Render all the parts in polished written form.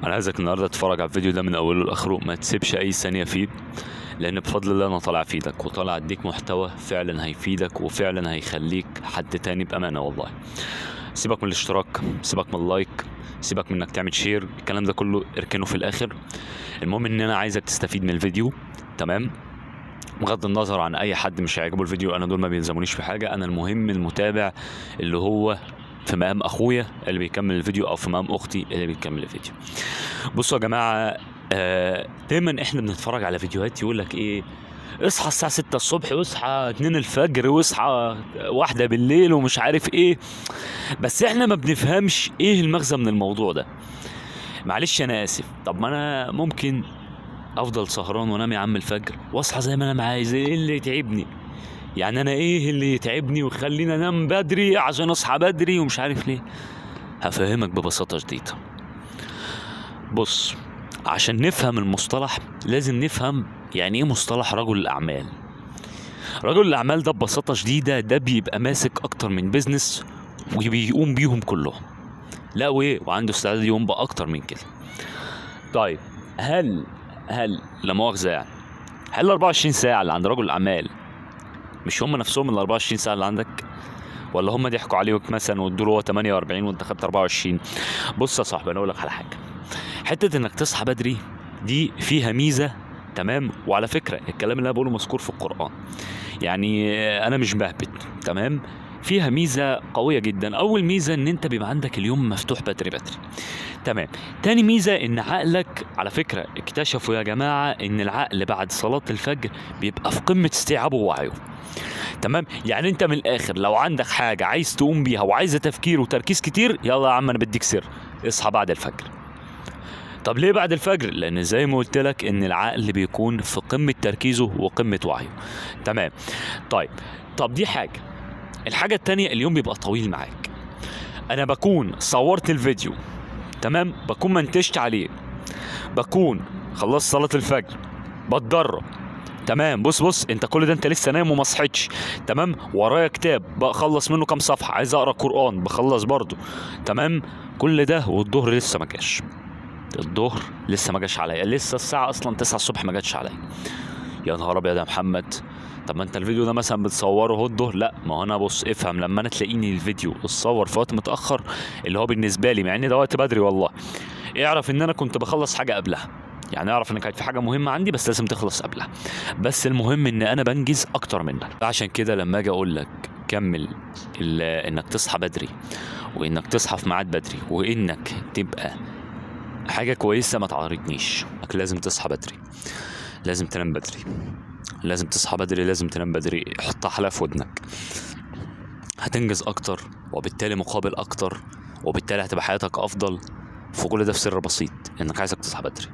انا عايزك النهارده تتفرج على الفيديو ده من اوله لاخره، ما تسيبش اي ثانيه فيه، لان بفضل الله انا طالع افيدك وطالع اديك محتوى فعلا هيفيدك وفعلا هيخليك حد تاني بامانه والله. سيبك من الاشتراك، سيبك من اللايك، سيبك من انك تعمل شير، الكلام ده كله اركنه في الاخر. المهم ان انا عايزك تستفيد من الفيديو، تمام؟ بغض النظر عن اي حد مش هيعجبه الفيديو، انا دول ما بيلزمونيش في حاجه. انا المهم المتابع اللي هو في مقام اخويا اللي بيكمل الفيديو او في مقام اختي اللي بيكمل الفيديو. بصوا يا جماعه، دايما احنا بنتفرج على فيديوهات يقول لك ايه، اصحى الساعه 6 الصبح واصحى 2 الفجر واصحى 1 بالليل ومش عارف ايه، بس احنا ما بنفهمش ايه المغزى من الموضوع ده. معلش انا اسف، طب ما انا ممكن افضل سهران وانام يا عم الفجر واصحى زي ما انا عايز، ايه اللي يتعبني؟ يعني انا ايه اللي يتعبني ويخليني انام بدري عشان اصحى بدري ومش عارف ليه؟ هفهمك ببساطه شديده. بص، عشان نفهم المصطلح لازم نفهم يعني ايه مصطلح رجل الاعمال. رجل الاعمال ده ببساطه شديده ده بيبقى ماسك اكتر من بيزنس وبيقوم بيهم كلهم، لا وايه، وعنده استعداد يقوم باكتر من كده. طيب هل لا مؤاخذه يعني، هل ال 24 ساعه اللي عند رجل الاعمال مش هم نفسهم ال 24 ساعه اللي عندك؟ ولا هم ضحكوا عليك مثلا وادوا له هو 48 وانت خدت 24؟ بص يا صاحبي، انا اقول لك على حاجه، حته انك تصحى بدري دي فيها ميزه، تمام؟ وعلى فكره الكلام اللي انا بقوله مذكور في القران، يعني انا مش بهبط، تمام؟ فيها ميزه قويه جدا. اول ميزه ان انت بيبقى عندك اليوم مفتوح بدري بدري، تمام. تاني ميزه ان عقلك، على فكره اكتشفوا يا جماعه ان العقل بعد صلاه الفجر بيبقى في قمه استيعابه ووعيه، تمام؟ يعني انت من الاخر لو عندك حاجه عايز تقوم بيها وعايزه تفكير وتركيز كتير، يلا يا عم انا بديك سر، اصحى بعد الفجر. طب ليه بعد الفجر؟ لان زي ما قلت لك ان العقل بيكون في قمه تركيزه وقمه وعيه، تمام؟ طب دي حاجه. الحاجه التانية، اليوم بيبقى طويل معاك. انا بكون صورت الفيديو، تمام، بكون منتجت عليه، بكون خلصت صلاه الفجر، بتدرب، تمام. بص انت كل ده انت لسه نايم وما صحيتش، تمام؟ ورايا كتاب بخلص منه كام صفحه، عايز اقرا قران بخلص برضه، تمام؟ كل ده والظهر لسه ما جاش، الظهر لسه ما جاش عليا، لسه الساعه اصلا 9 الصبح ما جاتش عليا. يا نهار ابيض يا محمد، طب ما انت الفيديو ده مثلا بتصوره هو الظهر؟ لا، ما هو انا بص افهم، لما انا تلاقيني الفيديو اتصور في وقت متاخر اللي هو بالنسبه لي، مع ان ده وقت بدري والله، اعرف ان انا كنت بخلص حاجه قبلها، يعني اعرف ان كانت في حاجه مهمه عندي بس لازم تخلص قبلها، بس المهم ان انا بنجز اكتر منك. عشان كده لما اجي اقول لك كمل انك تصحى بدري وانك تصحى في ميعاد بدري وانك تبقى حاجه كويسه، ما تعارضنيش. لازم تصحى بدري، لازم تنام بدري، لازم تصحى بدري، لازم تنام بدري. حطها حلقه في ودنك، هتنجز اكتر وبالتالي مقابل اكتر، وبالتالي هتبقى حياتك افضل. وكل ده في سر بسيط، انك عايزك تصحى بدري.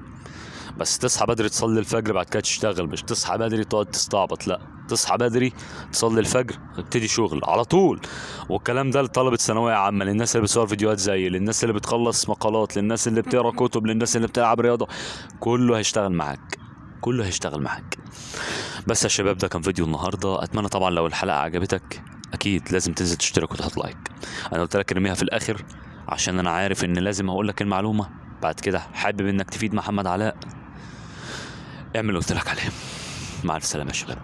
بس تصحى بدري تصلي الفجر بعد كده تشتغل، مش تصحى بدري تقعد تستعبط، لا، تصحى بدري تصلي الفجر تبتدي شغل على طول. والكلام ده لطلبة ثانوية عامة، للناس اللي بتصور فيديوهات زي، للناس اللي بتخلص مقالات، للناس اللي بتقرا كتب، للناس اللي بتلعب رياضة، كله هيشتغل معاك، كله هيشتغل معاك. بس يا شباب ده كان فيديو النهارده، اتمنى طبعا لو الحلقة عجبتك اكيد لازم تنزل تشترك وتحط لايك. انا قلت لك ارميها في الاخر عشان انا عارف ان لازم اقول لك المعلومة، بعد كده حابب انك تفيد محمد علاء، اعمل اللي قلت لك عليه. مع الف سلامة يا شباب،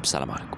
السلام عليكم.